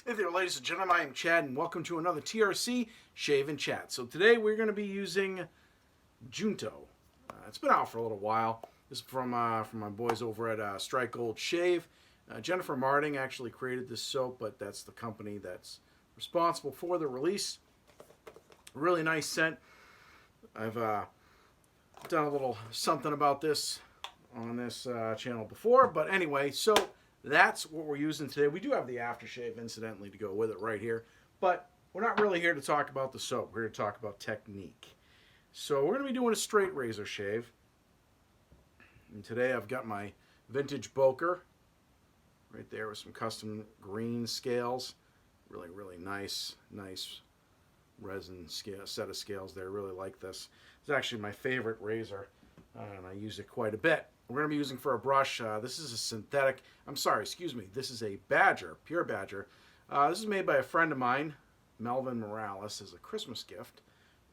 Hey there, ladies and gentlemen, I am Chad, and welcome to another TRC Shave and Chat. So today we're going to be using Junto. It's been out for a little while. This is from my boys over at Strike Gold Shave. Jennifer Marting actually created this soap, but that's the company that's responsible for the release. Really nice scent. I've done a little something about this on this channel before, but anyway, so that's what we're using today. We do have the aftershave, incidentally, to go with it right here. But we're not really here to talk about the soap. We're here to talk about technique. So we're going to be doing a straight razor shave. And today I've got my vintage Boker right there with some custom green scales. Really, really nice resin scale, set of scales there. Really like this. It's actually my favorite razor, and I use it quite a bit. We're going to be using for a brush. This is a synthetic. This is a Badger, pure Badger. This is made by a friend of mine, Melvin Morales, as a Christmas gift.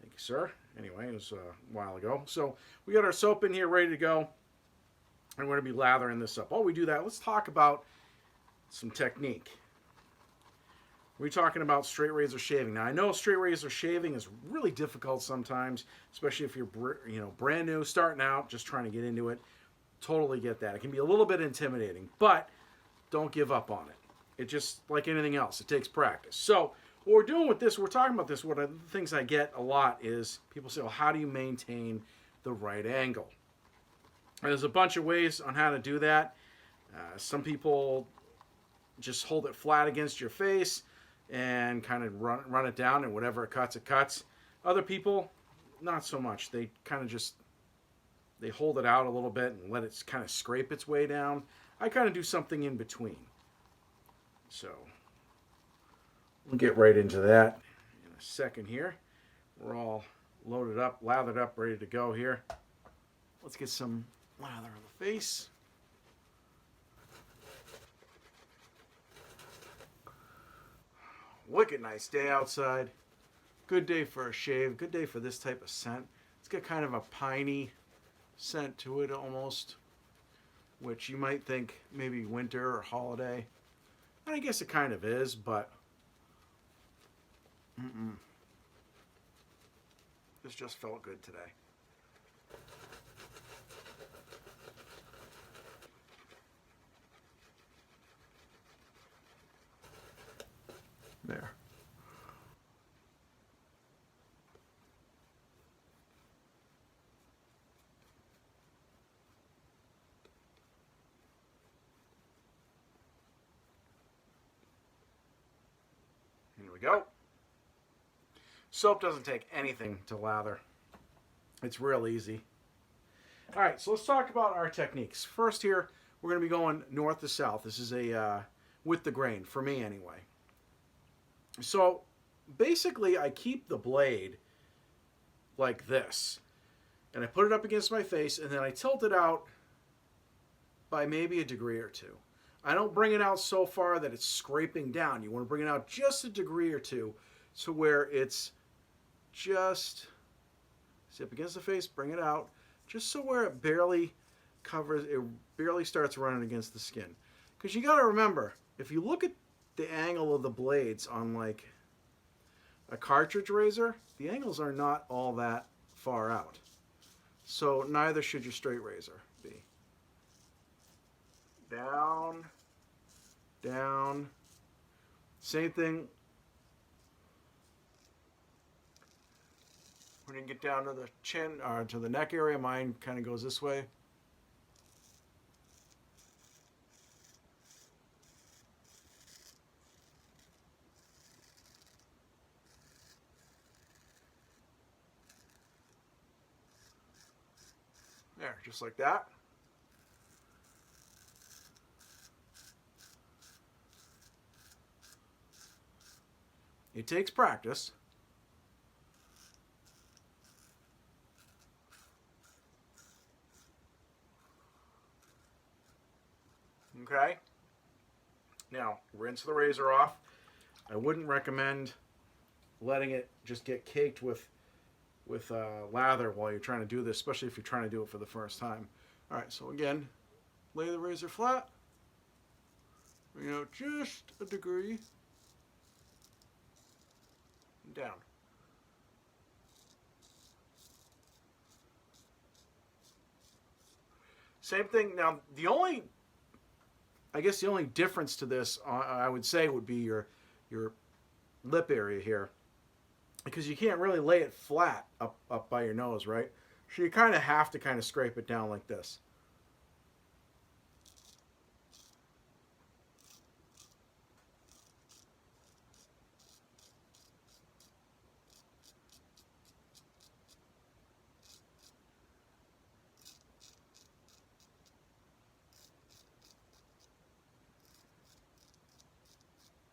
Thank you, sir. Anyway, it was a while ago. So we got our soap in here ready to go. And we're going to be lathering this up. While we do that, let's talk about some technique. We're talking about straight razor shaving. Now, I know straight razor shaving is really difficult sometimes, especially if you're brand new, starting out, just trying to get into it. Totally get that. It can be a little bit intimidating, but don't give up on it. It just, like anything else, it takes practice. So what we're doing with this, we're talking about this, one of the things I get a lot is people say, well, how do you maintain the right angle? And there's a bunch of ways on how to do that. Some people just hold it flat against your face and kind of run it down, and whatever it cuts, it cuts. Other people, not so much. They kind of just, they hold it out a little bit and let it kind of scrape its way down. I kind of do something in between. So we'll get right into that in a second here. We're all loaded up, lathered up, ready to go here. Let's get some lather on the face. Wicked nice day outside. Good day for a shave. Good day for this type of scent. It's got kind of a piney scent to it almost, which you might think maybe winter or holiday. And I guess it kind of is, but this just felt good today. There. Here we go. Soap doesn't take anything to lather. It's real easy. All right, so let's talk about our techniques. First here, we're going to be going north to south. This is a with the grain, for me anyway. So basically I keep the blade like this, and I put it up against my face, and then I tilt it out by maybe a degree or two. I don't bring it out so far that it's scraping down. You want to bring it out just a degree or two to where it's just, see up against the face, bring it out, just so where it barely covers, it barely starts running against the skin. Because you got to remember, if you look at the angle of the blades on like a cartridge razor, the angles are not all that far out. So neither should your straight razor be. Down, down. Same thing when you get down to the chin or to the neck area. Mine kind of goes this way. There, just like that. It takes practice. Okay. Now, rinse the razor off. I wouldn't recommend letting it just get caked with lather while you're trying to do this, especially if you're trying to do it for the first time. All right, so again, lay the razor flat, bring it out just a degree, down. Same thing. Now, I guess the only difference to this, I would say, would be your lip area here, because you can't really lay it flat up by your nose, right? So you kind of have to kind of scrape it down like this.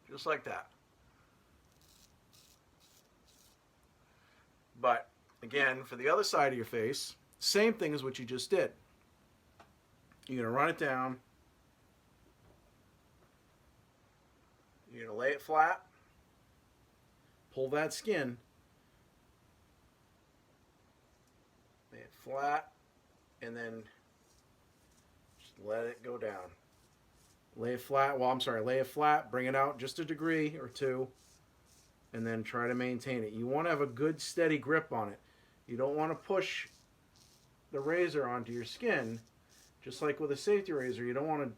Just like that. But again, for the other side of your face, same thing as what you just did. You're going to run it down. You're going to lay it flat. Pull that skin. Lay it flat. And then just let it go down. Lay it flat. Well, I'm sorry. Lay it flat. Bring it out just a degree or two. And then try to maintain it. You want to have a good steady grip on it. You don't want to push the razor onto your skin. Just like with a safety razor, you don't want to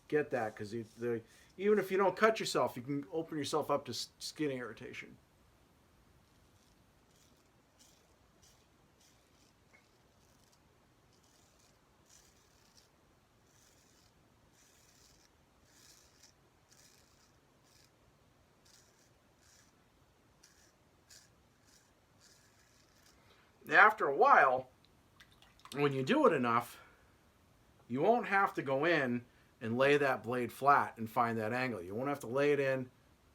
get that, because even if you don't cut yourself, you can open yourself up to skin irritation. After a while, when you do it enough, you won't have to go in and lay that blade flat and find that angle. You won't have to lay it in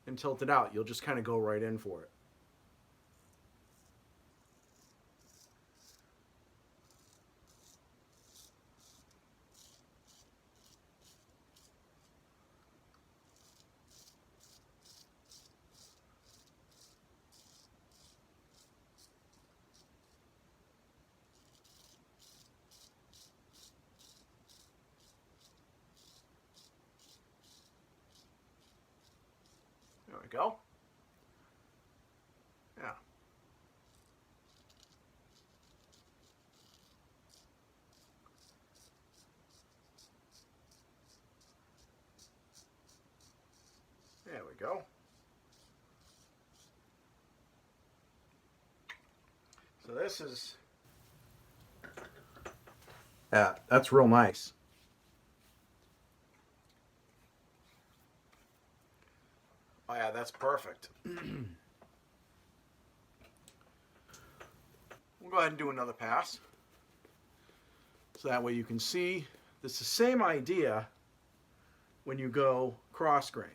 and tilt it out. You'll just kind of go right in for it. There we go. Yeah. There we go. So this is, yeah, that's real nice. Oh yeah, that's perfect. We'll go ahead and do another pass. So that way you can see it's the same idea when you go cross grain.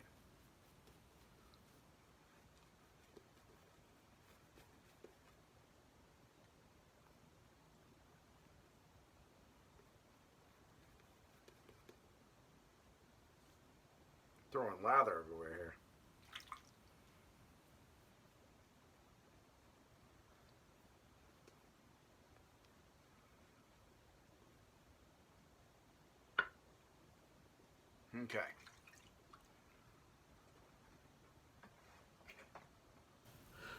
Throwing lather everywhere here. Okay.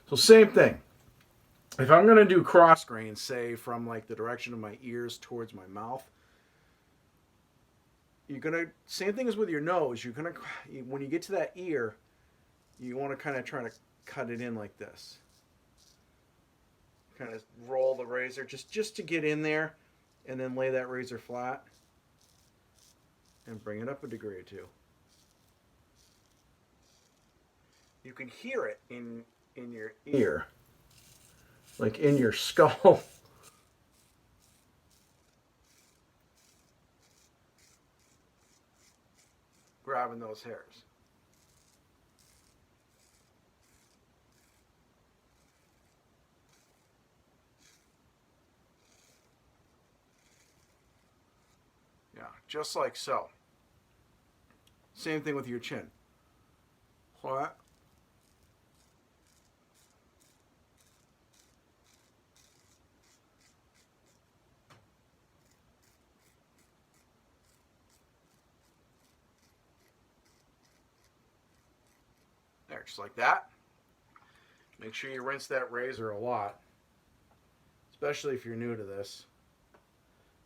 So same thing. If I'm going to do cross grain, say from like the direction of my ears towards my mouth, you're going to, same thing as with your nose, you're going to, when you get to that ear, you want to kind of try to cut it in like this. Kind of roll the razor just to get in there, and then lay that razor flat and bring it up a degree or two. You can hear it in your ear, like in your skull. Grabbing those hairs. Yeah, just like so. Same thing with your chin. Flat. There, just like that. Make sure you rinse that razor a lot, especially if you're new to this.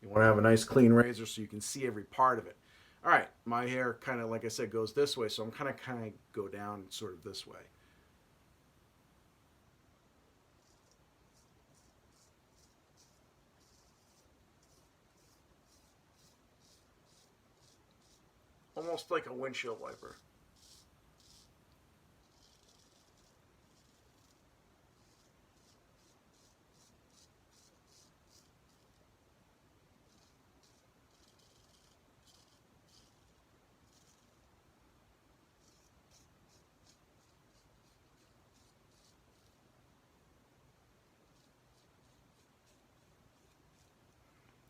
You want to have a nice clean razor so you can see every part of it. All right, my hair kind of, like I said, goes this way, so I'm kind of go down sort of this way. Almost like a windshield wiper.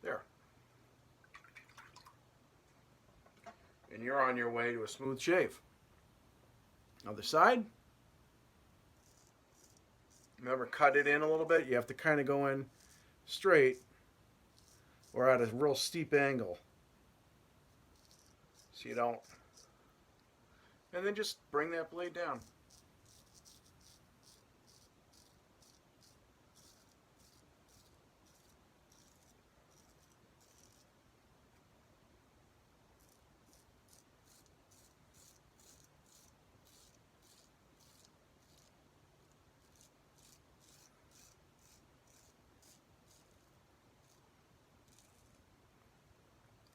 There. And you're on your way to a smooth shave. Other side. Remember, cut it in a little bit. You have to kind of go in straight or at a real steep angle. So you don't. And then just bring that blade down.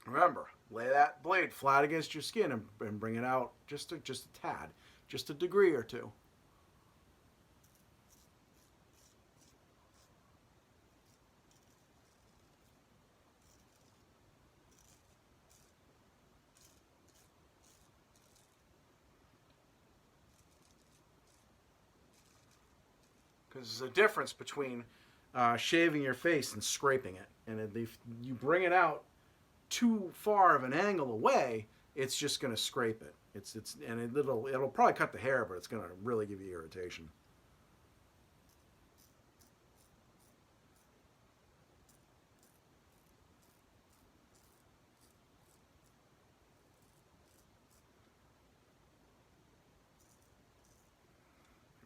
Remember, lay that blade flat against your skin and bring it out just a tad, just a degree or two. Because there's a difference between shaving your face and scraping it. And if you bring it out too far of an angle away, it's just going to scrape it. It'll probably cut the hair, but it's going to really give you irritation.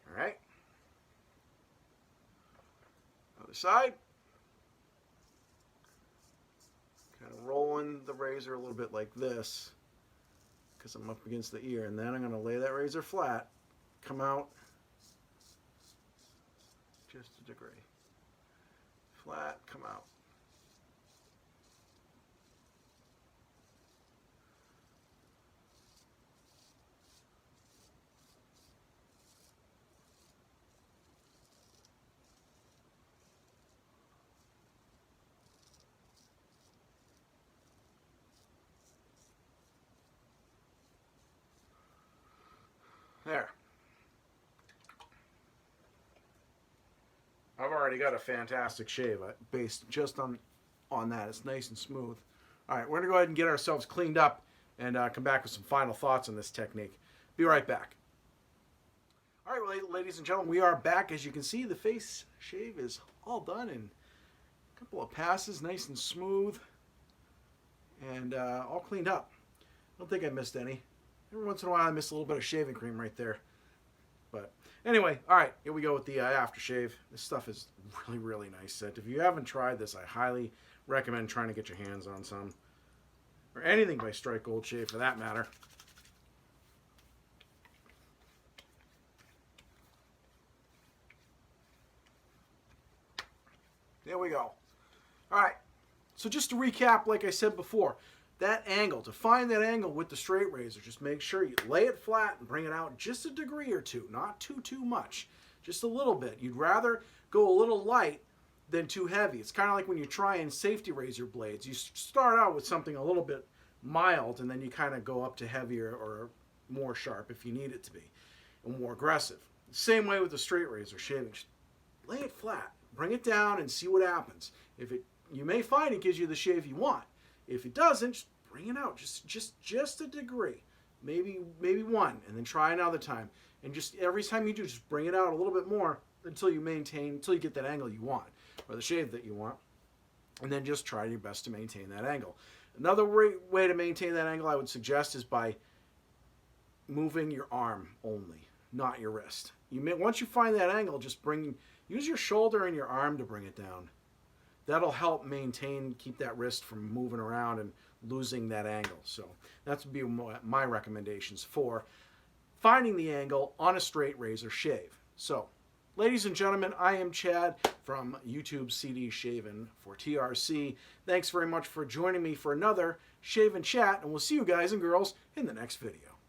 All right. Other side. Kind of rolling the razor a little bit like this because I'm up against the ear, and then I'm going to lay that razor flat, come out just a degree. Flat, come out. There. I've already got a fantastic shave based just on that. It's nice and smooth. All right, we're going to go ahead and get ourselves cleaned up and come back with some final thoughts on this technique. Be right back. All right, well, ladies and gentlemen, we are back. As you can see, the face shave is all done in a couple of passes, nice and smooth, and all cleaned up. I don't think I missed any. Every once in a while, I miss a little bit of shaving cream right there. But anyway, all right, here we go with the aftershave. This stuff is really, really nice scent. If you haven't tried this, I highly recommend trying to get your hands on some. Or anything by Strike Gold Shave, for that matter. There we go. All right, so just to recap, like I said before, that angle, to find that angle with the straight razor, just make sure you lay it flat and bring it out just a degree or two, not too much, just a little bit. You'd rather go a little light than too heavy. It's kind of like when you're trying safety razor blades. You start out with something a little bit mild, and then you kind of go up to heavier or more sharp if you need it to be, and more aggressive. Same way with the straight razor shaving. Just lay it flat, bring it down, and see what happens. You may find it gives you the shave you want. If it doesn't, just bring it out, just a degree, maybe one, and then try another time. And just every time you do, just bring it out a little bit more until you get that angle you want, or the shave that you want, and then just try your best to maintain that angle. Another way to maintain that angle I would suggest is by moving your arm only. not your wrist. Once you find that angle, use your shoulder and your arm to bring it down. That'll help keep that wrist from moving around and losing that angle. So that's would be my recommendations for finding the angle on a straight razor shave. So, ladies and gentlemen, I am Chad from YouTube CD Shaving for TRC. Thanks very much for joining me for another Shave and Chat, and we'll see you guys and girls in the next video.